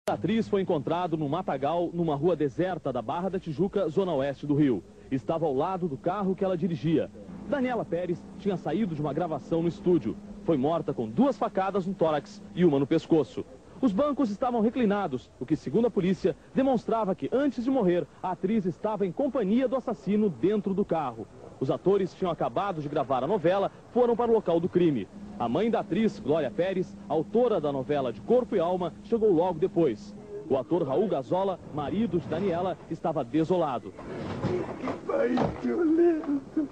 A atriz foi encontrada num matagal, numa rua deserta da Barra da Tijuca, zona oeste do Rio. Estava ao lado do carro que ela dirigia. Daniela Pérez tinha saído de uma gravação no estúdio. Foi morta com 2 facadas no tórax e uma no pescoço. Os bancos estavam reclinados, o que, segundo a polícia, demonstrava que, antes de morrer, a atriz estava em companhia do assassino dentro do carro. Os atores tinham acabado de gravar a novela, foram para o local do crime. A mãe da atriz, Glória Pérez, autora da novela de Corpo e Alma, chegou logo depois. O ator Raul Gazola, marido de Daniela, estava desolado. Que país violento!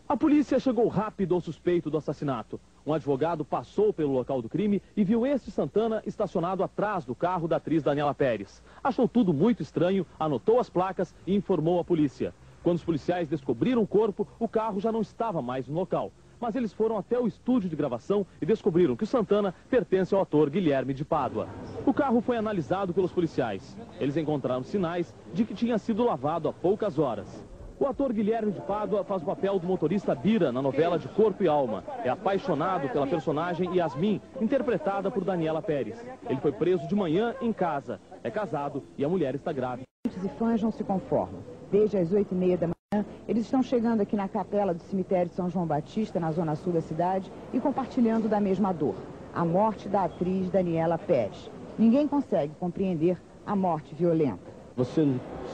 A polícia chegou rápido ao suspeito do assassinato. Um advogado passou pelo local do crime e viu este Santana estacionado atrás do carro da atriz Daniela Pérez. Achou tudo muito estranho, anotou as placas e informou a polícia. Quando os policiais descobriram o corpo, o carro já não estava mais no local. Mas eles foram até o estúdio de gravação e descobriram que o Santana pertence ao ator Guilherme de Pádua. O carro foi analisado pelos policiais. Eles encontraram sinais de que tinha sido lavado há poucas horas. O ator Guilherme de Pádua faz o papel do motorista Bira na novela de Corpo e Alma. É apaixonado pela personagem Yasmin, interpretada por Daniela Pérez. Ele foi preso de manhã em casa. É casado e a mulher está grávida. E fãs não se conformam. Desde as 8h30 da manhã, eles estão chegando aqui na capela do cemitério de São João Batista, na zona sul da cidade, e compartilhando da mesma dor. A morte da atriz Daniela Pérez. Ninguém consegue compreender a morte violenta. Você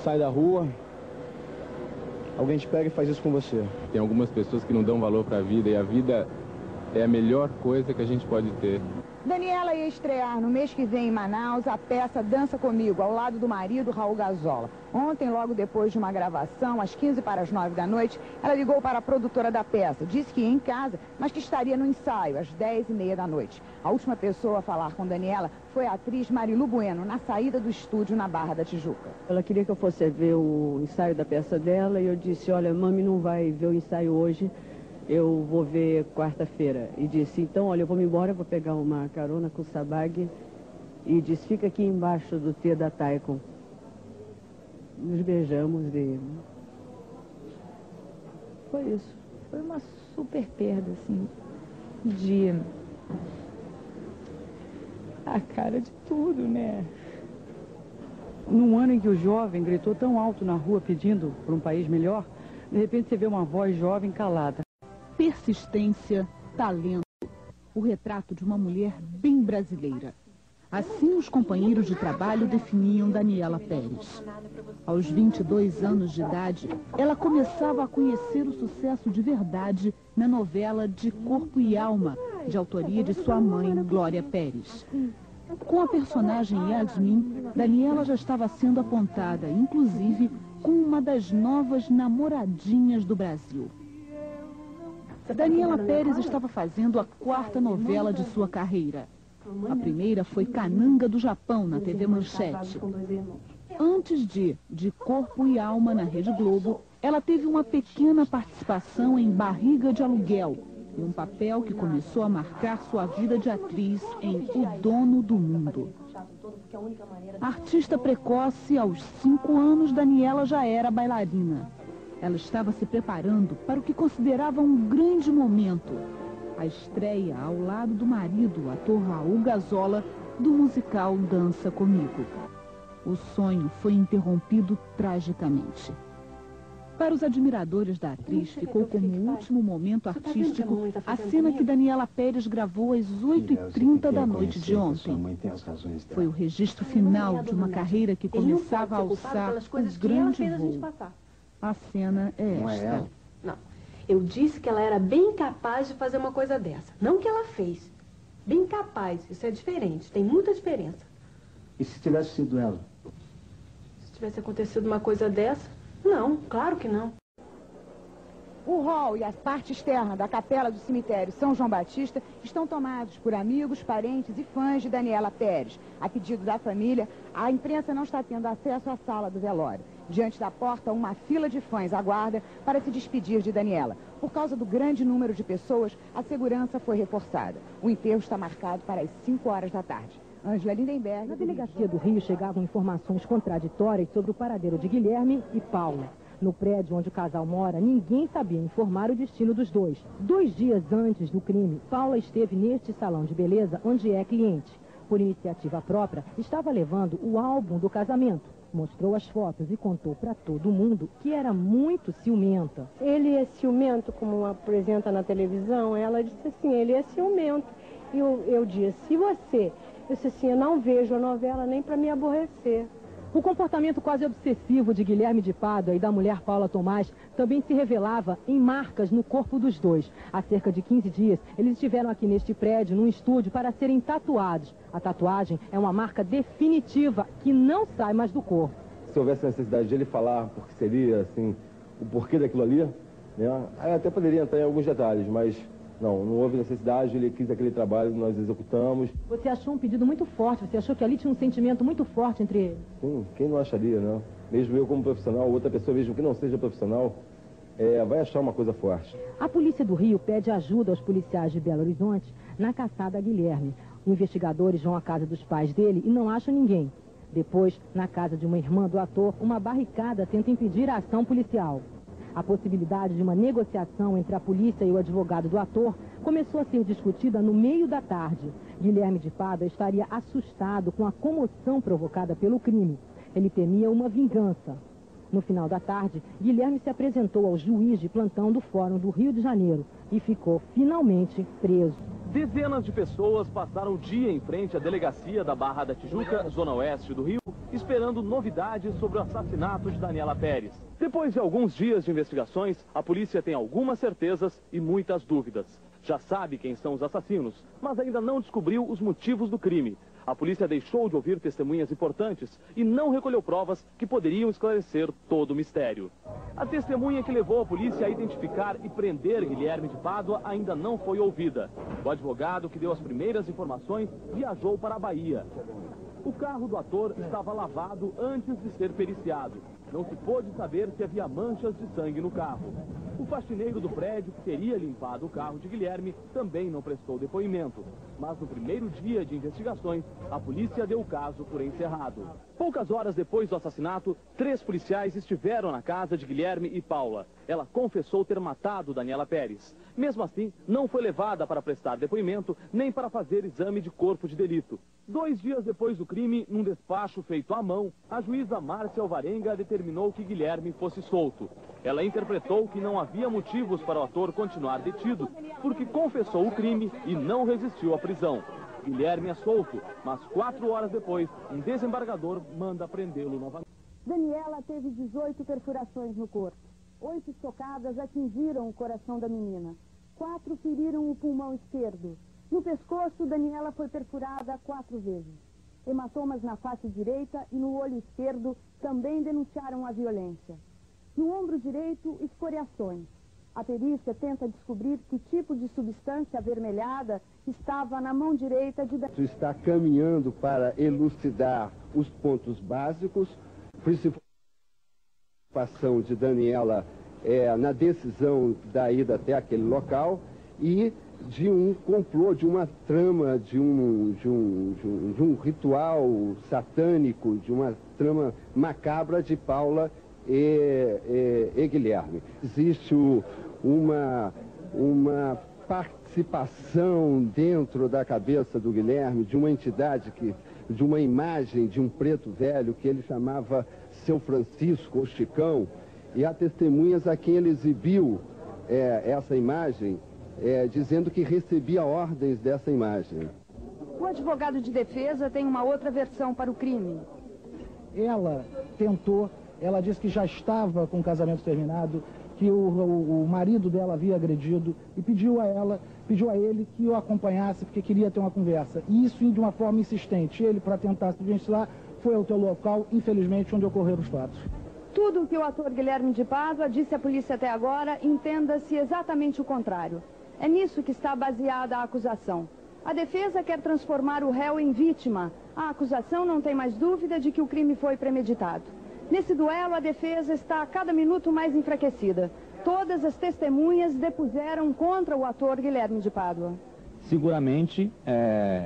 sai da rua, alguém te pega e faz isso com você. Tem algumas pessoas que não dão valor para a vida, e a vida é a melhor coisa que a gente pode ter. Daniela ia estrear no mês que vem em Manaus a peça Dança Comigo, ao lado do marido Raul Gazola. Ontem, logo depois de uma gravação, às 15h45 da noite, ela ligou para a produtora da peça. Disse que ia em casa, mas que estaria no ensaio, às 10h30 da noite. A última pessoa a falar com Daniela foi a atriz Marilu Bueno, na saída do estúdio na Barra da Tijuca. Ela queria que eu fosse ver o ensaio da peça dela e eu disse, olha, mami não vai ver o ensaio hoje. Eu vou ver quarta-feira. E disse, então, olha, eu vou me embora, vou pegar uma carona com o Sabag. E disse, fica aqui embaixo do T da Taikon. Nos beijamos e... foi isso. Foi uma super perda, assim, de... a cara de tudo, né? Num ano em que o jovem gritou tão alto na rua pedindo por um país melhor, de repente você vê uma voz jovem calada. Persistência, talento, o retrato de uma mulher bem brasileira. Assim os companheiros de trabalho definiam Daniela Pérez. Aos 22 anos de idade, ela começava a conhecer o sucesso de verdade na novela De Corpo e Alma, de autoria de sua mãe, Glória Pérez. Com a personagem Yasmin, Daniela já estava sendo apontada, inclusive, como uma das novas namoradinhas do Brasil. Daniela Pérez estava fazendo a 4ª novela de sua carreira. A primeira foi Cananga do Japão, na TV Manchete. Antes de Corpo e Alma, na Rede Globo, ela teve uma pequena participação em Barriga de Aluguel, e um papel que começou a marcar sua vida de atriz em O Dono do Mundo. Artista precoce, aos 5 anos, Daniela já era bailarina. Ela estava se preparando para o que considerava um grande momento. A estreia ao lado do marido, o ator Raul Gazola, do musical Dança Comigo. O sonho foi interrompido tragicamente. Para os admiradores da atriz, ficou como último momento artístico a cena que Daniela Pérez gravou às 8h30 da noite de ontem. Foi o registro final de uma carreira que começava a alçar o grande voo. A cena é esta. Não. Eu disse que ela era bem capaz de fazer uma coisa dessa. Não que ela fez. Bem capaz. Isso é diferente. Tem muita diferença. E se tivesse sido ela? Se tivesse acontecido uma coisa dessa? Não, claro que não. O hall e a parte externa da capela do cemitério São João Batista estão tomados por amigos, parentes e fãs de Daniela Pérez. A pedido da família, a imprensa não está tendo acesso à sala do velório. Diante da porta, uma fila de fãs aguarda para se despedir de Daniela. Por causa do grande número de pessoas, a segurança foi reforçada. O enterro está marcado para as 5 horas da tarde. Ângela Lindenberg. Na delegacia do Rio chegavam informações contraditórias sobre o paradeiro de Guilherme e Paula. No prédio onde o casal mora, ninguém sabia informar o destino dos dois. 2 dias antes do crime, Paula esteve neste salão de beleza onde é cliente. Por iniciativa própria, estava levando o álbum do casamento. Mostrou as fotos e contou para todo mundo que era muito ciumenta. Ele é ciumento, como apresenta na televisão? Ela disse assim, ele é ciumento. E eu disse, eu disse assim, eu não vejo a novela nem para me aborrecer. O comportamento quase obsessivo de Guilherme de Pádua e da mulher Paula Tomás também se revelava em marcas no corpo dos dois. Há cerca de 15 dias, eles estiveram aqui neste prédio, num estúdio, para serem tatuados. A tatuagem é uma marca definitiva que não sai mais do corpo. Se houvesse necessidade de ele falar porque seria, assim, o porquê daquilo ali, né? Aí até poderia entrar em alguns detalhes, mas não houve necessidade, ele quis aquele trabalho, nós executamos. Você achou um pedido muito forte, você achou que ali tinha um sentimento muito forte entre eles? Sim, quem não acharia, né? Mesmo eu como profissional, outra pessoa, mesmo que não seja profissional, vai achar uma coisa forte. A polícia do Rio pede ajuda aos policiais de Belo Horizonte na caçada a Guilherme. Investigadores vão à casa dos pais dele e não acham ninguém. Depois, na casa de uma irmã do ator, uma barricada tenta impedir a ação policial. A possibilidade de uma negociação entre a polícia e o advogado do ator começou a ser discutida no meio da tarde. Guilherme de Pádua estaria assustado com a comoção provocada pelo crime. Ele temia uma vingança. No final da tarde, Guilherme se apresentou ao juiz de plantão do Fórum do Rio de Janeiro e ficou finalmente preso. Dezenas de pessoas passaram o dia em frente à delegacia da Barra da Tijuca, zona oeste do Rio, esperando novidades sobre o assassinato de Daniela Pérez. Depois de alguns dias de investigações, a polícia tem algumas certezas e muitas dúvidas. Já sabe quem são os assassinos, mas ainda não descobriu os motivos do crime. A polícia deixou de ouvir testemunhas importantes e não recolheu provas que poderiam esclarecer todo o mistério. A testemunha que levou a polícia a identificar e prender Guilherme de Pádua ainda não foi ouvida. O advogado que deu as primeiras informações viajou para a Bahia. O carro do ator estava lavado antes de ser periciado. Não se pôde saber se havia manchas de sangue no carro. O faxineiro do prédio, que teria limpado o carro de Guilherme, também não prestou depoimento. Mas no primeiro dia de investigações, a polícia deu o caso por encerrado. Poucas horas depois do assassinato, 3 policiais estiveram na casa de Guilherme e Paula. Ela confessou ter matado Daniela Pérez. Mesmo assim, não foi levada para prestar depoimento, nem para fazer exame de corpo de delito. 2 dias depois do crime, num despacho feito à mão, a juíza Márcia Alvarenga determinou que Guilherme fosse solto. Ela interpretou que não havia motivos para o ator continuar detido, porque confessou o crime e não resistiu à prisão. Guilherme é solto, mas 4 horas depois, um desembargador manda prendê-lo novamente. Daniela teve 18 perfurações no corpo. 8 estocadas atingiram o coração da menina. 4 feriram o pulmão esquerdo. No pescoço, Daniela foi perfurada 4 vezes. Hematomas na face direita e no olho esquerdo também denunciaram a violência. No ombro direito, escoriações. A perícia tenta descobrir que tipo de substância avermelhada estava na mão direita de Daniela. Está caminhando para elucidar os pontos básicos, principalmente a participação de Daniela na decisão da ida até aquele local e de um complô, de uma trama, de um ritual satânico, de uma trama macabra de Paula e Guilherme. Existe uma participação dentro da cabeça do Guilherme de uma entidade, de uma imagem de um preto velho que ele chamava Seu Francisco ou Chicão, e há testemunhas a quem ele exibiu essa imagem, dizendo que recebia ordens dessa imagem. O advogado de defesa tem uma outra versão para o crime. Ela disse que já estava com o casamento terminado, que o marido dela havia agredido e pediu a ele que o acompanhasse porque queria ter uma conversa. E isso de uma forma insistente. Ele, para tentar se desvencilhar, foi ao teu local, infelizmente, onde ocorreram os fatos. Tudo o que o ator Guilherme de Pádua disse à polícia até agora, entenda-se exatamente o contrário. É nisso que está baseada a acusação. A defesa quer transformar o réu em vítima. A acusação não tem mais dúvida de que o crime foi premeditado. Nesse duelo, a defesa está a cada minuto mais enfraquecida. Todas as testemunhas depuseram contra o ator Guilherme de Pádua. Seguramente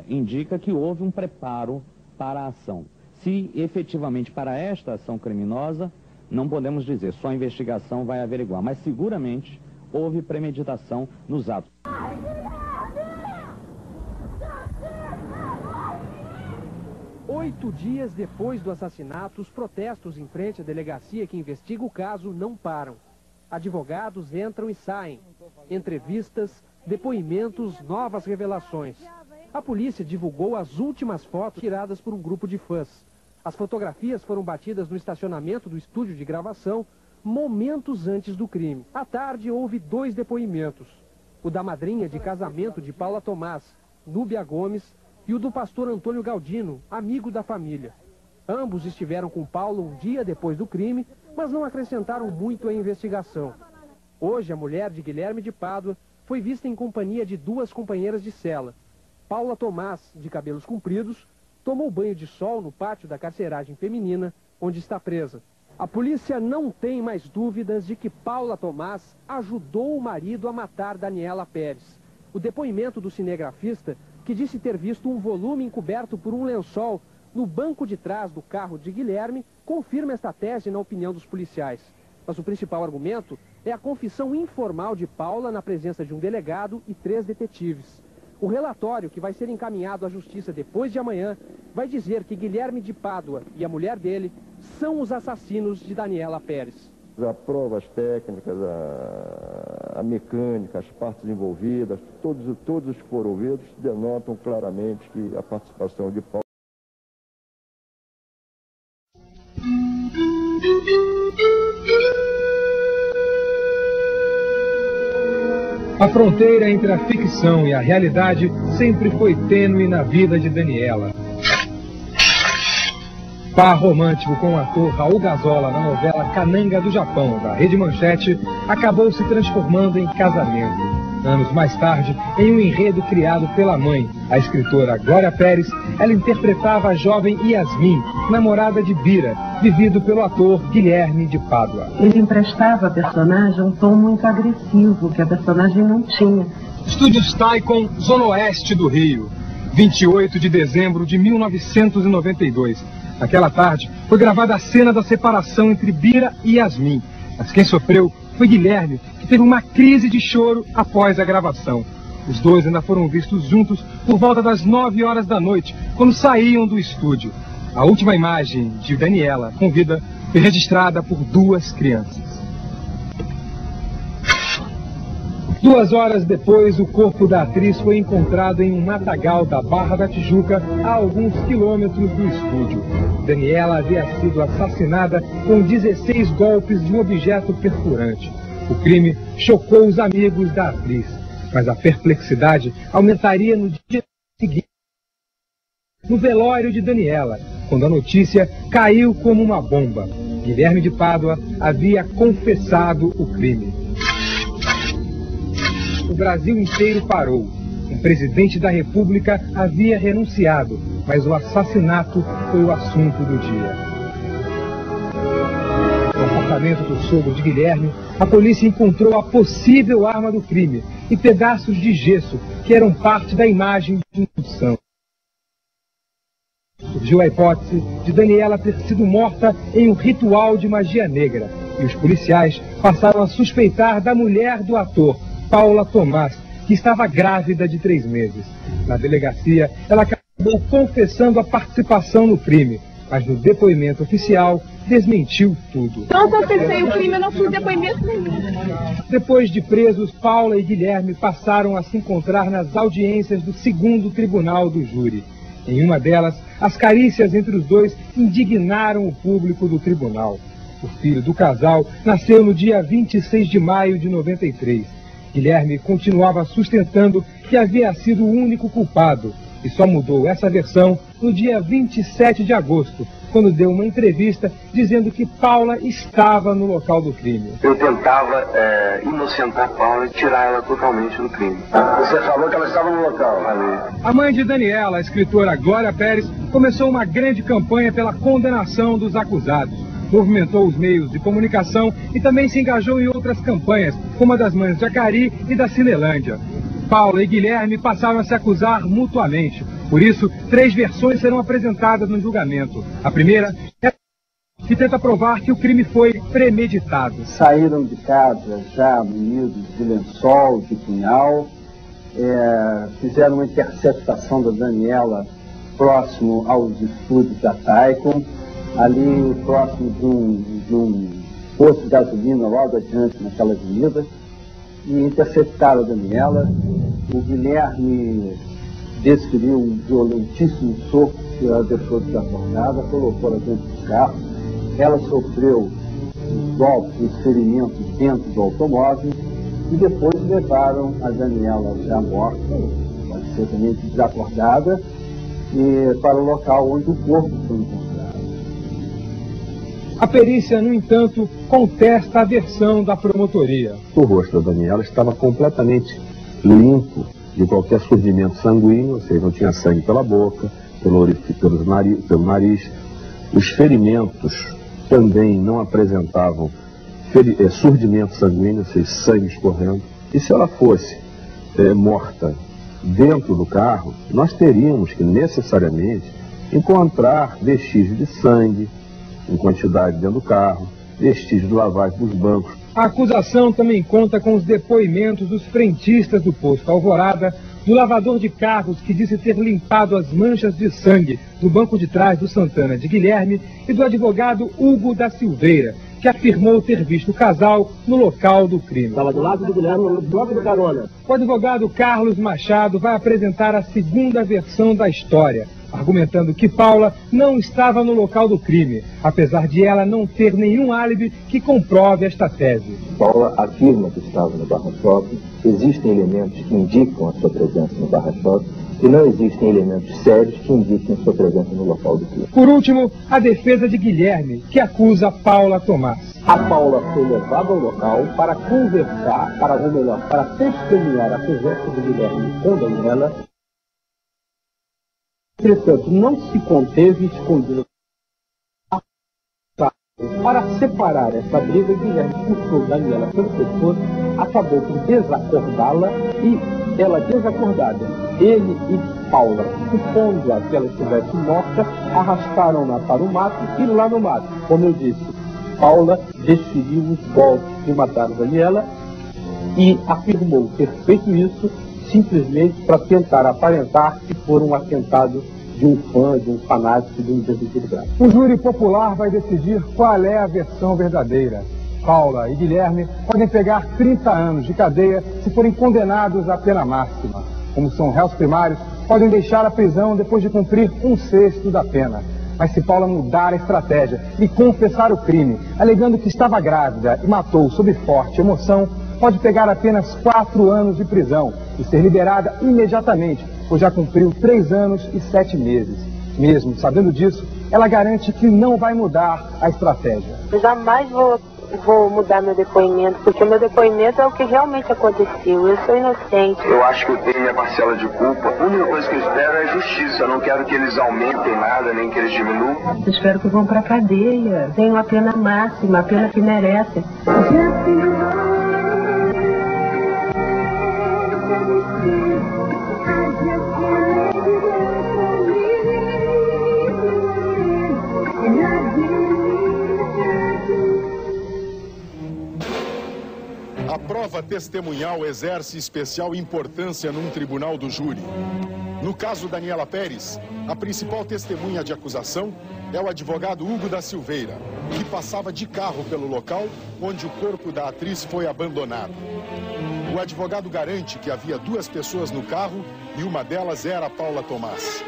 indica que houve um preparo para a ação. Se efetivamente para esta ação criminosa, não podemos dizer, só a investigação vai averiguar, mas seguramente houve premeditação nos atos. 8 dias depois do assassinato, os protestos em frente à delegacia que investiga o caso não param. Advogados entram e saem. Entrevistas, depoimentos, novas revelações. A polícia divulgou as últimas fotos tiradas por um grupo de fãs. As fotografias foram batidas no estacionamento do estúdio de gravação, momentos antes do crime. À tarde, houve 2 depoimentos. O da madrinha de casamento de Paula Tomás, Núbia Gomes, e o do pastor Antônio Galdino, amigo da família. Ambos estiveram com Paula um dia depois do crime, mas não acrescentaram muito à investigação. Hoje, a mulher de Guilherme de Pádua foi vista em companhia de 2 companheiras de cela. Paula Tomás, de cabelos compridos, tomou banho de sol no pátio da carceragem feminina, onde está presa. A polícia não tem mais dúvidas de que Paula Tomás ajudou o marido a matar Daniela Pérez. O depoimento do cinegrafista, que disse ter visto um volume encoberto por um lençol no banco de trás do carro de Guilherme, confirma esta tese na opinião dos policiais. Mas o principal argumento é a confissão informal de Paula na presença de um delegado e 3 detetives. O relatório, que vai ser encaminhado à justiça depois de amanhã, vai dizer que Guilherme de Pádua e a mulher dele são os assassinos de Daniela Pérez. As provas técnicas, a mecânica, as partes envolvidas, todos os que foram ouvidos denotam claramente que a participação de Paula. A fronteira entre a ficção e a realidade sempre foi tênue na vida de Daniela. Par romântico com o ator Raul Gazola na novela Cananga do Japão, da Rede Manchete, acabou se transformando em casamento. Anos mais tarde, em um enredo criado pela mãe, a escritora Glória Pérez, ela interpretava a jovem Yasmin, namorada de Bira, vivido pelo ator Guilherme de Pádua. Ele emprestava à personagem um tom muito agressivo, que a personagem não tinha. Estúdios Taikon, Zona Oeste do Rio, 28 de dezembro de 1992. Naquela tarde, foi gravada a cena da separação entre Bira e Yasmin. Mas quem sofreu foi Guilherme, que teve uma crise de choro após a gravação. Os dois ainda foram vistos juntos por volta das 9 horas da noite, quando saíam do estúdio. A última imagem de Daniela com vida foi registrada por 2 crianças. 2 horas depois, o corpo da atriz foi encontrado em um matagal da Barra da Tijuca, a alguns quilômetros do estúdio. Daniela havia sido assassinada com 16 golpes de um objeto perfurante. O crime chocou os amigos da atriz, mas a perplexidade aumentaria no dia seguinte, no velório de Daniela, quando a notícia caiu como uma bomba. Guilherme de Pádua havia confessado o crime. O Brasil inteiro parou. O presidente da República havia renunciado, mas o assassinato foi o assunto do dia. No apartamento do sogro de Guilherme, a polícia encontrou a possível arma do crime e pedaços de gesso que eram parte da imagem de indução. Surgiu a hipótese de Daniela ter sido morta em um ritual de magia negra, e os policiais passaram a suspeitar da mulher do ator, Paula Tomás, que estava grávida de 3 meses. Na delegacia, ela acabou confessando a participação no crime, mas no depoimento oficial desmentiu tudo. Não confessei o crime, eu não fiz depoimento nenhum. Depois de presos, Paula e Guilherme passaram a se encontrar nas audiências do 2º tribunal do júri. Em uma delas, as carícias entre os dois indignaram o público do tribunal. O filho do casal nasceu no dia 26 de maio de 93. Guilherme continuava sustentando que havia sido o único culpado e só mudou essa versão no dia 27 de agosto, quando deu uma entrevista dizendo que Paula estava no local do crime. Eu tentava inocentar Paula e tirar ela totalmente do crime. Você falou que ela estava no local. A mãe de Daniela, a escritora Glória Pérez, começou uma grande campanha pela condenação dos acusados. Movimentou os meios de comunicação e também se engajou em outras campanhas, como a das mães de Jacari e da Cinelândia. Paula e Guilherme passaram a se acusar mutuamente. Por isso, 3 versões serão apresentadas no julgamento. A primeira é que tenta provar que o crime foi premeditado. Saíram de casa já munidos de lençol, de punhal, fizeram uma interceptação da Daniela próximo aos estúdios da Taikon, ali próximo de um posto de gasolina logo adiante naquela avenida, e interceptaram a Daniela. O Guilherme desferiu um violentíssimo soco que ela deixou desacordada, colocou ela dentro do carro. Ela sofreu golpes e ferimentos dentro do automóvel e depois levaram a Daniela já morta, pode ser também desacordada, para o local onde o corpo foi encontrado. A perícia, no entanto, contesta a versão da promotoria. O rosto da Daniela estava completamente limpo de qualquer surgimento sanguíneo, ou seja, não tinha sangue pela boca, pelo nariz. Os ferimentos também não apresentavam surdimento sanguíneo, ou seja, sangue escorrendo. E se ela fosse morta dentro do carro, nós teríamos que necessariamente encontrar vestígios de sangue em quantidade dentro do carro, vestígios de lavagem dos bancos. A acusação também conta com os depoimentos dos frentistas do posto Alvorada, do lavador de carros que disse ter limpado as manchas de sangue do banco de trás do Santana de Guilherme e do advogado Hugo da Silveira, que afirmou ter visto o casal no local do crime. Estava do lado do Guilherme, no bloco do carona. O advogado Carlos Machado vai apresentar a segunda versão da história, argumentando que Paula não estava no local do crime, apesar de ela não ter nenhum álibi que comprove esta tese. Paula afirma que estava no Barra Shopping, existem elementos que indicam a sua presença no Barra Shopping e não existem elementos sérios que indiquem a sua presença no local do crime. Por último, a defesa de Guilherme, que acusa Paula Tomás. A Paula foi levada ao local para conversar, para testemunhar a presença de Guilherme com Daniela. Entretanto, não se conteve e escondeu. Para separar essa briga, Guilherme puxou Daniela pelo pescoço, acabou por desacordá-la e ela desacordada. Ele e Paula, supondo que ela estivesse morta, arrastaram-na para o mato e lá no mato, como eu disse, Paula desferiu os golpes que mataram Daniela e afirmou ter feito isso simplesmente para tentar aparentar que for um atentado de um fã, de um fanático, de um desequilibrado. O júri popular vai decidir qual é a versão verdadeira. Paula e Guilherme podem pegar 30 anos de cadeia se forem condenados à pena máxima. Como são réus primários, podem deixar a prisão depois de cumprir 1/6 da pena. Mas se Paula mudar a estratégia e confessar o crime, alegando que estava grávida e matou sob forte emoção, pode pegar apenas 4 anos de prisão e ser liberada imediatamente, pois já cumpriu 3 anos e 7 meses. Mesmo sabendo disso, ela garante que não vai mudar a estratégia. Eu jamais vou mudar meu depoimento, porque o meu depoimento é o que realmente aconteceu. Eu sou inocente. Eu acho que eu tenho minha parcela de culpa. A única coisa que eu espero é justiça. Eu não quero que eles aumentem nada, nem que eles diminuam. Eu espero que vão pra cadeia. Tem uma pena máxima, a pena que merecem. A prova testemunhal exerce especial importância num tribunal do júri. No caso Daniela Pérez, a principal testemunha de acusação é o advogado Hugo da Silveira, que passava de carro pelo local onde o corpo da atriz foi abandonado. O advogado garante que havia 2 pessoas no carro e uma delas era Paula Tomás.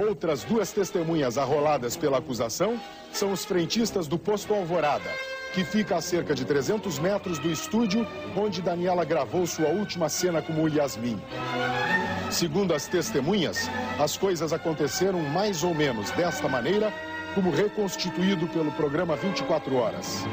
Outras 2 testemunhas arroladas pela acusação são os frentistas do posto Alvorada, que fica a cerca de 300 metros do estúdio onde Daniela gravou sua última cena como Yasmin. Segundo as testemunhas, as coisas aconteceram mais ou menos desta maneira, como reconstituído pelo programa 24 Horas.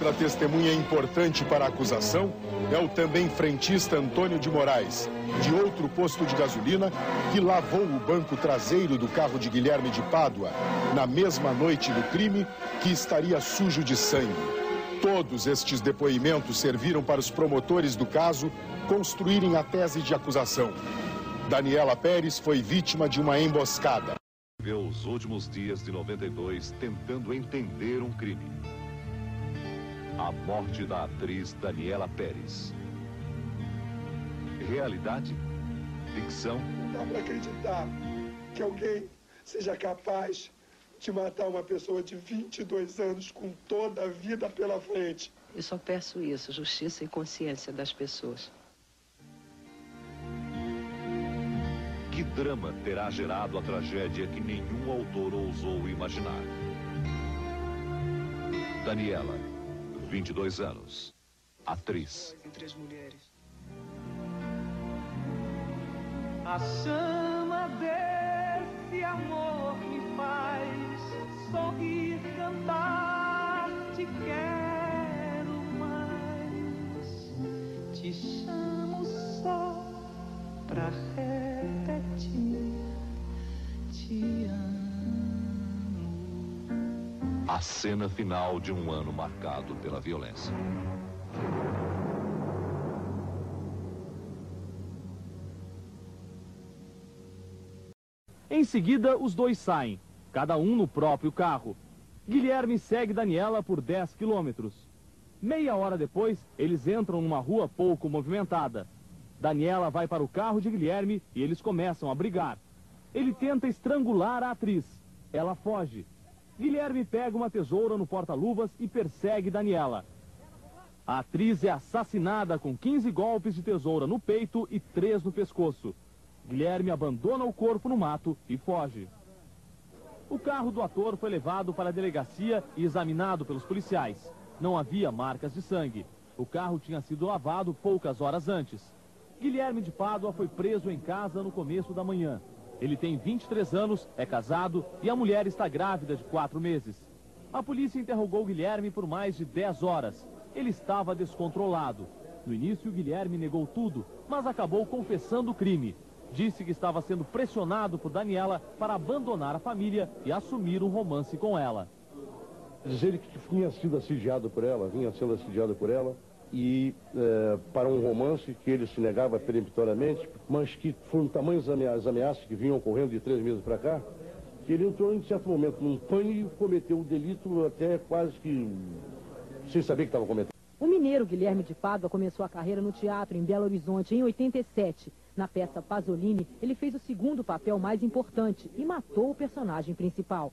Outra testemunha importante para a acusação é o também frentista Antônio de Moraes, de outro posto de gasolina, que lavou o banco traseiro do carro de Guilherme de Pádua na mesma noite do crime, que estaria sujo de sangue. Todos estes depoimentos serviram para os promotores do caso construírem a tese de acusação. Daniela Pérez foi vítima de uma emboscada. Viveu os últimos dias de 92 tentando entender um crime. A morte da atriz Daniela Pérez. Realidade? Ficção? Não dá para acreditar que alguém seja capaz de matar uma pessoa de 22 anos com toda a vida pela frente. Eu só peço isso, justiça e consciência das pessoas. Que drama terá gerado a tragédia que nenhum autor ousou imaginar? Daniela, 22 anos, atriz. Entre as mulheres. A chama desse amor me faz sorrir, cantar, te quero mais. Te chamo só pra repetir, te amo. A cena final de um ano marcado pela violência. Em seguida, os dois saem, cada um no próprio carro. Guilherme segue Daniela por 10 quilômetros. Meia hora depois, eles entram numa rua pouco movimentada. Daniela vai para o carro de Guilherme e eles começam a brigar. Ele tenta estrangular a atriz. Ela foge. Guilherme pega uma tesoura no porta-luvas e persegue Daniela. A atriz é assassinada com 15 golpes de tesoura no peito e 3 no pescoço. Guilherme abandona o corpo no mato e foge. O carro do ator foi levado para a delegacia e examinado pelos policiais. Não havia marcas de sangue. O carro tinha sido lavado poucas horas antes. Guilherme de Pádua foi preso em casa no começo da manhã. Ele tem 23 anos, é casado e a mulher está grávida de 4 meses. A polícia interrogou Guilherme por mais de 10 horas. Ele estava descontrolado. No início, Guilherme negou tudo, mas acabou confessando o crime. Disse que estava sendo pressionado por Daniela para abandonar a família e assumir um romance com ela. Dizer que vinha sendo assediado por ela, e para um romance que ele se negava peremptoriamente, mas que foram tamanhas as ameaças que vinham ocorrendo de 3 meses para cá, que ele entrou em certo momento num pânico e cometeu o delito até quase que sem saber que estava cometendo. O mineiro Guilherme de Pádua começou a carreira no teatro em Belo Horizonte em 87. Na peça Pasolini, ele fez o segundo papel mais importante e matou o personagem principal.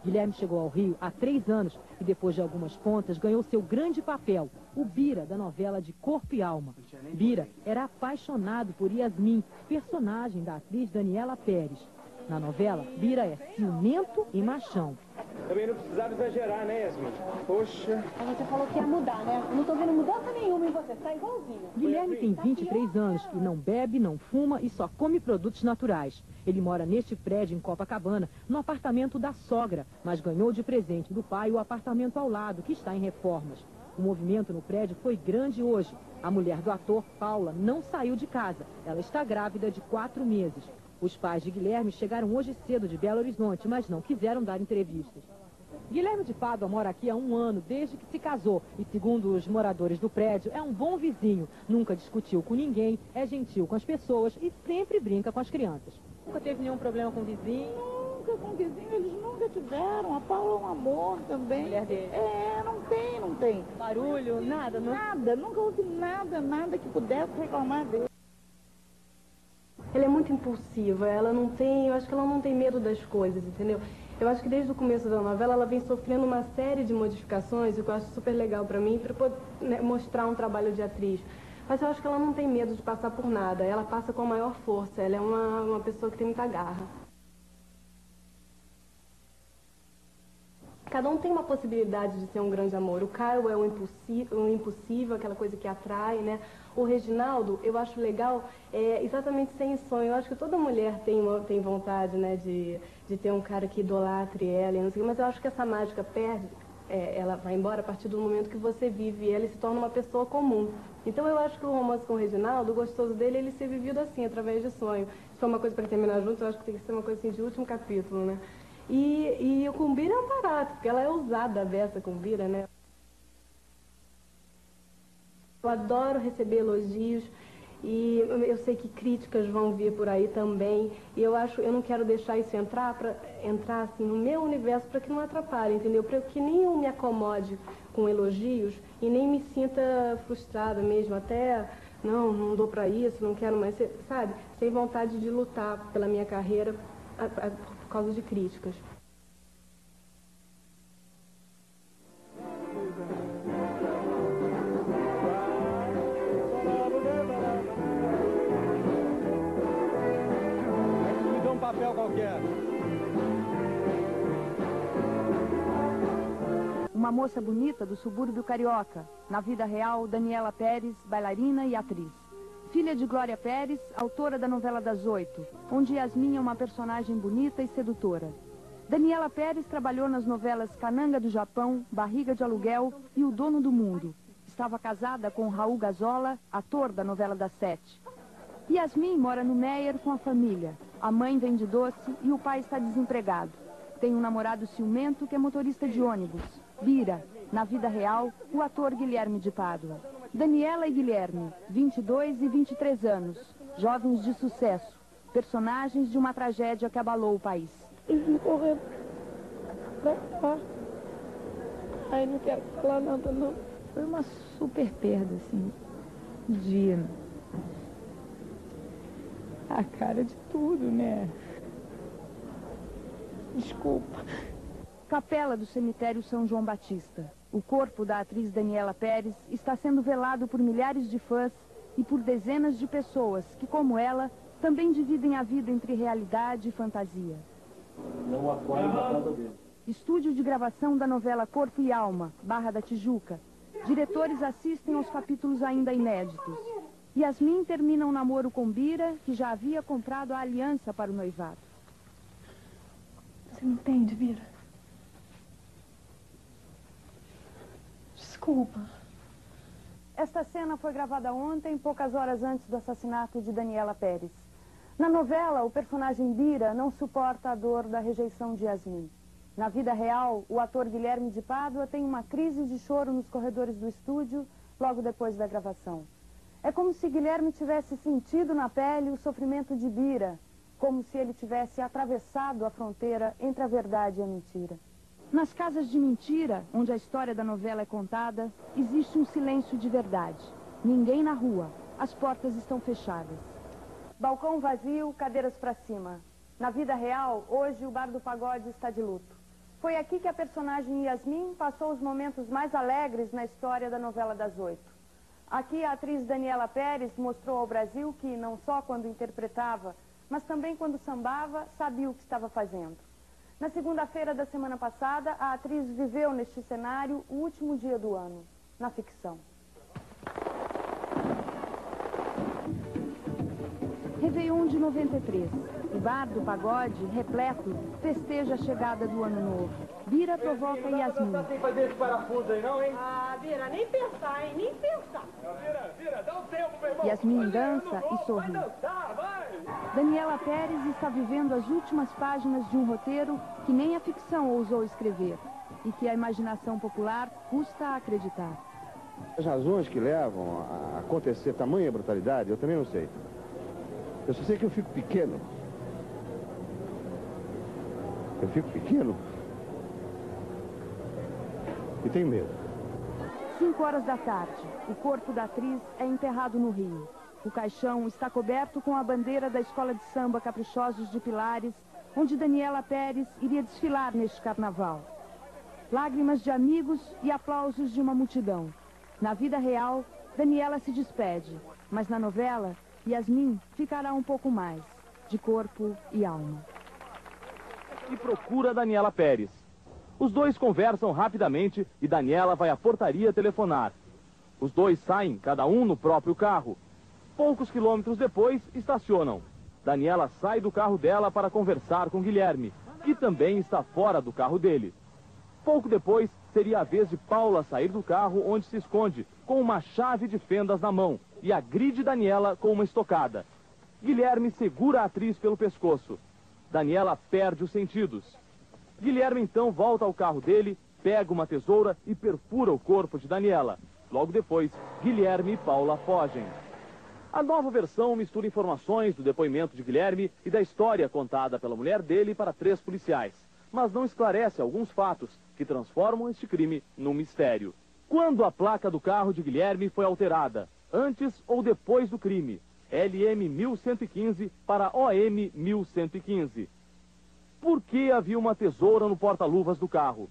Guilherme chegou ao Rio há 3 anos e, depois de algumas pontas, ganhou seu grande papel, o Bira, da novela de Corpo e Alma. Bira era apaixonado por Yasmin, personagem da atriz Daniela Pérez. Na novela, Bira é ciumento e machão. Também não precisava exagerar, né, Yasmin? Poxa. Você falou que ia mudar, né? Eu não tô vendo mudança nenhuma em você, tá igualzinho. Guilherme tem 23 anos e não bebe, não fuma e só come produtos naturais. Ele mora neste prédio em Copacabana, no apartamento da sogra, mas ganhou de presente do pai o apartamento ao lado, que está em reformas. O movimento no prédio foi grande hoje. A mulher do ator, Paula, não saiu de casa. Ela está grávida de 4 meses. Os pais de Guilherme chegaram hoje cedo de Belo Horizonte, mas não quiseram dar entrevistas. Guilherme de Pádua mora aqui há 1 ano, desde que se casou. E, segundo os moradores do prédio, é um bom vizinho. Nunca discutiu com ninguém, é gentil com as pessoas e sempre brinca com as crianças. Nunca teve nenhum problema com o vizinho? Nunca com o vizinho, eles nunca tiveram. A Paula é um amor também. Mulher dele? Não tem. Barulho? Nada, não? Nada, nunca houve nada que pudesse reclamar dele. Ela é muito impulsiva, eu acho que ela não tem medo das coisas, entendeu? Eu acho que desde o começo da novela ela vem sofrendo uma série de modificações, o que eu acho super legal pra mim, pra poder, né, mostrar um trabalho de atriz. Mas eu acho que ela não tem medo de passar por nada, ela passa com a maior força, ela é uma pessoa que tem muita garra. Cada um tem uma possibilidade de ser um grande amor. O Caio é o impossível, aquela coisa que atrai, né? O Reginaldo, eu acho legal, exatamente sem sonho. Eu acho que toda mulher tem vontade, né, de ter um cara que idolatre ela, não sei, mas eu acho que essa mágica ela vai embora a partir do momento que você vive ela e se torna uma pessoa comum. Então eu acho que o romance com o Reginaldo, o gostoso dele é ele ser vivido assim, através de sonho. Se for uma coisa para terminar junto, eu acho que tem que ser uma coisa assim de último capítulo, né? E o Cumbira é um barato, porque ela é ousada, a Bessa Cumbira, né? Eu adoro receber elogios e eu sei que críticas vão vir por aí também. E eu não quero deixar isso entrar assim no meu universo para que não atrapalhe, entendeu? Para que nem eu me acomode com elogios e nem me sinta frustrada mesmo, até não dou para isso, não quero mais, sabe? Sem vontade de lutar pela minha carreira por causa de críticas. Papel qualquer. Uma moça bonita do subúrbio carioca. Na vida real, Daniela Pérez, bailarina e atriz. Filha de Glória Pérez, autora da novela das 8, onde Yasmin é uma personagem bonita e sedutora. Daniela Pérez trabalhou nas novelas Cananga do Japão, Barriga de Aluguel e O Dono do Mundo. Estava casada com Raul Gazola, ator da novela das 7. Yasmin mora no Meier com a família. A mãe vende doce e o pai está desempregado. Tem um namorado ciumento que é motorista de ônibus. Bira, na vida real, o ator Guilherme de Pádua. Daniela e Guilherme, 22 e 23 anos, jovens de sucesso, personagens de uma tragédia que abalou o país. Eles me correram pra cá. Ai, não quero falar nada, não. Foi uma super perda, assim, de... a cara de tudo, né? Desculpa. Capela do cemitério São João Batista. O corpo da atriz Daniela Pérez está sendo velado por milhares de fãs e por dezenas de pessoas que, como ela, também dividem a vida entre realidade e fantasia. Não aquário na casa dele. Estúdio de gravação da novela Corpo e Alma, Barra da Tijuca. Diretores assistem aos capítulos ainda inéditos. Yasmin termina um namoro com Bira, que já havia comprado a aliança para o noivado. Você não entende, Bira? Desculpa. Esta cena foi gravada ontem, poucas horas antes do assassinato de Daniela Pérez. Na novela, o personagem Bira não suporta a dor da rejeição de Yasmin. Na vida real, o ator Guilherme de Pádua tem uma crise de choro nos corredores do estúdio logo depois da gravação. É como se Guilherme tivesse sentido na pele o sofrimento de Bira, como se ele tivesse atravessado a fronteira entre a verdade e a mentira. Nas casas de mentira, onde a história da novela é contada, existe um silêncio de verdade. Ninguém na rua, as portas estão fechadas. Balcão vazio, cadeiras para cima. Na vida real, hoje o Bar do Pagode está de luto. Foi aqui que a personagem Yasmin passou os momentos mais alegres na história da novela das 8. Aqui a atriz Daniela Pérez mostrou ao Brasil que, não só quando interpretava, mas também quando sambava, sabia o que estava fazendo. Na segunda-feira da semana passada, a atriz viveu neste cenário o último dia do ano, na ficção. Réveillon de 93. O Bar do Pagode, repleto, festeja a chegada do ano novo. Bira provoca Yasmin. Não tá sem fazer esse parafuso aí não, hein? Ah, Bira, nem pensar, hein? Nem pensar. Bira, dá um tempo, meu irmão. Yasmin dança e sorri. Daniela Pérez está vivendo as últimas páginas de um roteiro que nem a ficção ousou escrever e que a imaginação popular custa a acreditar. As razões que levam a acontecer tamanha brutalidade, eu também não sei. Eu só sei que eu fico pequeno. Eu fico pequeno e tenho medo. 5 horas da tarde, o corpo da atriz é enterrado no Rio. O caixão está coberto com a bandeira da Escola de Samba Caprichosos de Pilares, onde Daniela Pérez iria desfilar neste carnaval. Lágrimas de amigos e aplausos de uma multidão. Na vida real, Daniela se despede, mas na novela, Yasmin ficará um pouco mais, de corpo e alma. E procura Daniela Pérez. Os dois conversam rapidamente e Daniela vai à portaria telefonar. Os dois saem, cada um no próprio carro. Poucos quilômetros depois, estacionam. Daniela sai do carro dela para conversar com Guilherme, que também está fora do carro dele. Pouco depois, seria a vez de Paula sair do carro onde se esconde, com uma chave de fendas na mão, e agride Daniela com uma estocada. Guilherme segura a atriz pelo pescoço. Daniela perde os sentidos. Guilherme então volta ao carro dele, pega uma tesoura e perfura o corpo de Daniela. Logo depois, Guilherme e Paula fogem. A nova versão mistura informações do depoimento de Guilherme e da história contada pela mulher dele para 3 policiais, mas não esclarece alguns fatos que transformam este crime num mistério. Quando a placa do carro de Guilherme foi alterada? Antes ou depois do crime? LM 1115 para OM 1115. Por que havia uma tesoura no porta-luvas do carro?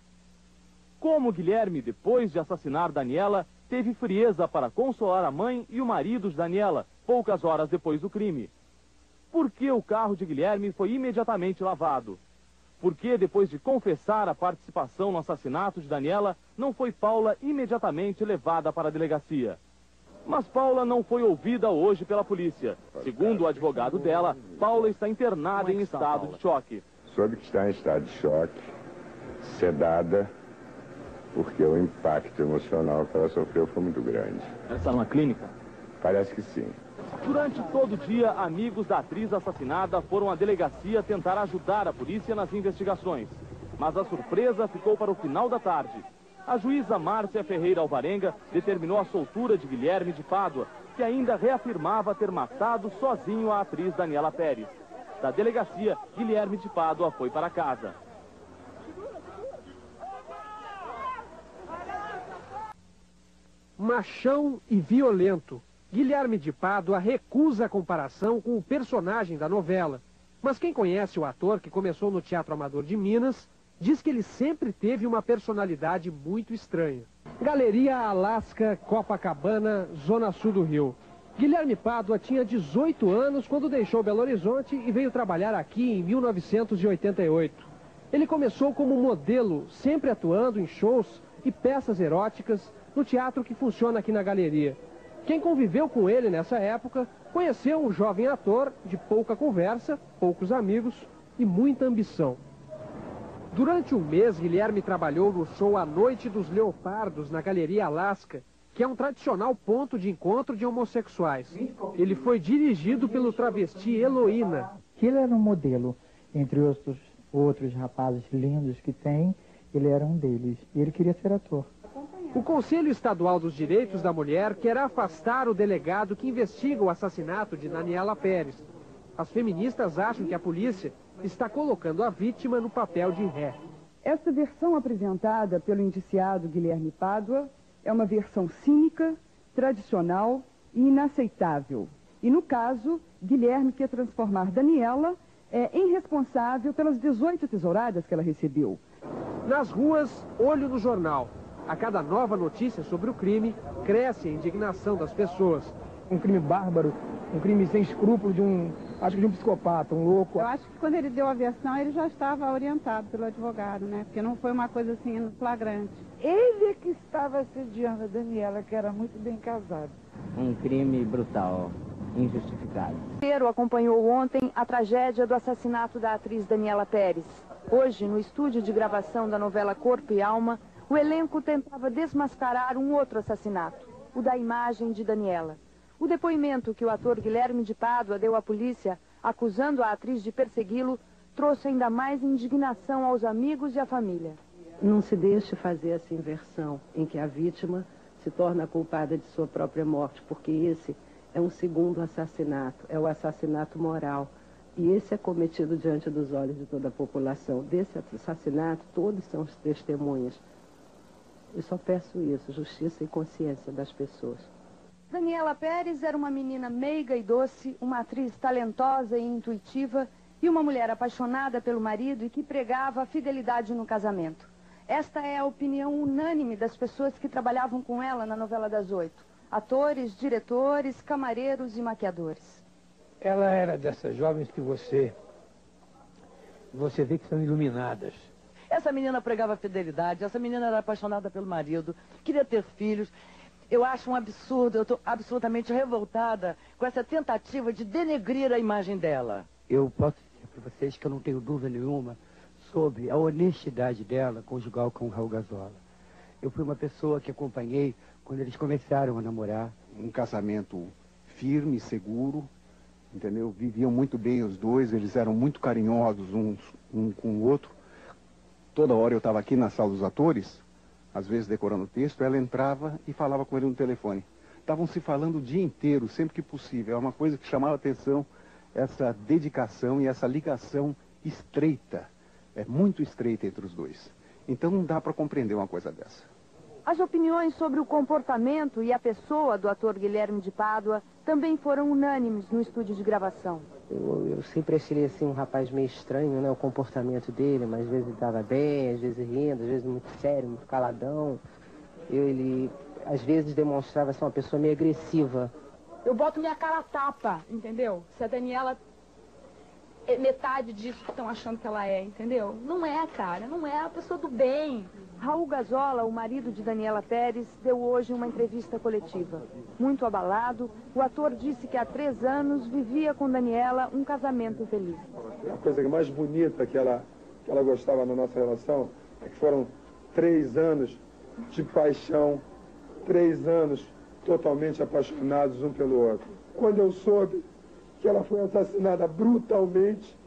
Como Guilherme, depois de assassinar Daniela, teve frieza para consolar a mãe e o marido de Daniela, poucas horas depois do crime? Por que o carro de Guilherme foi imediatamente lavado? Por que, depois de confessar a participação no assassinato de Daniela, não foi Paula imediatamente levada para a delegacia? Mas Paula não foi ouvida hoje pela polícia. Segundo o advogado dela, Paula está internada em estado de choque. Soube que está em estado de choque, sedada, porque o impacto emocional que ela sofreu foi muito grande. Ela está numa clínica? Parece que sim. Durante todo o dia, amigos da atriz assassinada foram à delegacia tentar ajudar a polícia nas investigações. Mas a surpresa ficou para o final da tarde. A juíza Márcia Ferreira Alvarenga determinou a soltura de Guilherme de Pádua, que ainda reafirmava ter matado sozinho a atriz Daniela Pérez. Da delegacia, Guilherme de Pádua foi para casa. Machão e violento, Guilherme de Pádua recusa a comparação com o personagem da novela. Mas quem conhece o ator, que começou no Teatro Amador de Minas, diz que ele sempre teve uma personalidade muito estranha. Galeria Alasca, Copacabana, Zona Sul do Rio. Guilherme Pádua tinha 18 anos quando deixou Belo Horizonte e veio trabalhar aqui em 1988. Ele começou como modelo, sempre atuando em shows e peças eróticas no teatro que funciona aqui na galeria. Quem conviveu com ele nessa época conheceu um jovem ator de pouca conversa, poucos amigos e muita ambição. Durante um mês, Guilherme trabalhou no show A Noite dos Leopardos, na Galeria Alasca, que é um tradicional ponto de encontro de homossexuais. Ele foi dirigido pelo travesti Heloína. Ele era um modelo, entre outros rapazes lindos que tem, ele era um deles. E ele queria ser ator. O Conselho Estadual dos Direitos da Mulher quer afastar o delegado que investiga o assassinato de Daniela Pérez. As feministas acham que a polícia está colocando a vítima no papel de ré. Essa versão apresentada pelo indiciado Guilherme Pádua é uma versão cínica, tradicional e inaceitável. E no caso, Guilherme quer transformar Daniela em responsável pelas 18 tesouradas que ela recebeu. Nas ruas, olho no jornal. A cada nova notícia sobre o crime, cresce a indignação das pessoas. Um crime bárbaro, um crime sem escrúpulo de um psicopata, um louco. Eu acho que quando ele deu a versão, ele já estava orientado pelo advogado, né? Porque não foi uma coisa assim flagrante. Ele que estava assediando a Daniela, que era muito bem casado. Um crime brutal, injustificado. O inteiro acompanhou ontem a tragédia do assassinato da atriz Daniela Pérez. Hoje, no estúdio de gravação da novela Corpo e Alma, o elenco tentava desmascarar um outro assassinato, o da imagem de Daniela. O depoimento que o ator Guilherme de Pádua deu à polícia, acusando a atriz de persegui-lo, trouxe ainda mais indignação aos amigos e à família. Não se deixe fazer essa inversão em que a vítima se torna culpada de sua própria morte, porque esse é um segundo assassinato, é o assassinato moral. E esse é cometido diante dos olhos de toda a população. Desse assassinato, todos são os testemunhas. Eu só peço isso, justiça e consciência das pessoas. Daniela Pérez era uma menina meiga e doce, uma atriz talentosa e intuitiva e uma mulher apaixonada pelo marido e que pregava a fidelidade no casamento. Esta é a opinião unânime das pessoas que trabalhavam com ela na novela das 8. Atores, diretores, camareiros e maquiadores. Ela era dessas jovens que você vê que são iluminadas. Essa menina pregava fidelidade, essa menina era apaixonada pelo marido, queria ter filhos. Eu acho um absurdo, eu estou absolutamente revoltada com essa tentativa de denegrir a imagem dela. Eu posso dizer para vocês que eu não tenho dúvida nenhuma sobre a honestidade dela conjugal com o Raul Gazola. Eu fui uma pessoa que acompanhei quando eles começaram a namorar. Um casamento firme, seguro, entendeu? Viviam muito bem os dois, eles eram muito carinhosos um com o outro. Toda hora eu estava aqui na sala dos atores, às vezes decorando o texto, ela entrava e falava com ele no telefone. Estavam se falando o dia inteiro, sempre que possível. É uma coisa que chamava a atenção, essa dedicação e essa ligação estreita. É muito estreita entre os dois. Então não dá para compreender uma coisa dessa. As opiniões sobre o comportamento e a pessoa do ator Guilherme de Pádua também foram unânimes no estúdio de gravação. Eu sempre achei assim um rapaz meio estranho, né? O comportamento dele, mas às vezes ele estava bem, às vezes rindo, às vezes muito sério, muito caladão. Ele às vezes demonstrava ser uma pessoa meio agressiva. Eu boto minha cara a tapa, entendeu? Se a Daniela é metade disso que estão achando que ela é, entendeu? Não é, cara, não é a pessoa do bem. Raul Gazola, o marido de Daniela Pérez, deu hoje uma entrevista coletiva. Muito abalado, o ator disse que há 3 anos vivia com Daniela um casamento feliz. A coisa mais bonita que ela gostava na nossa relação é que foram 3 anos de paixão, 3 anos totalmente apaixonados um pelo outro. Quando eu soube que ela foi assassinada brutalmente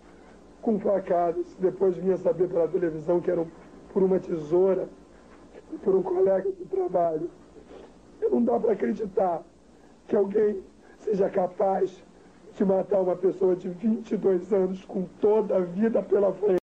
com facadas, depois vinha saber pela televisão que era por uma tesoura, por um colega de trabalho. Não dá para acreditar que alguém seja capaz de matar uma pessoa de 22 anos com toda a vida pela frente.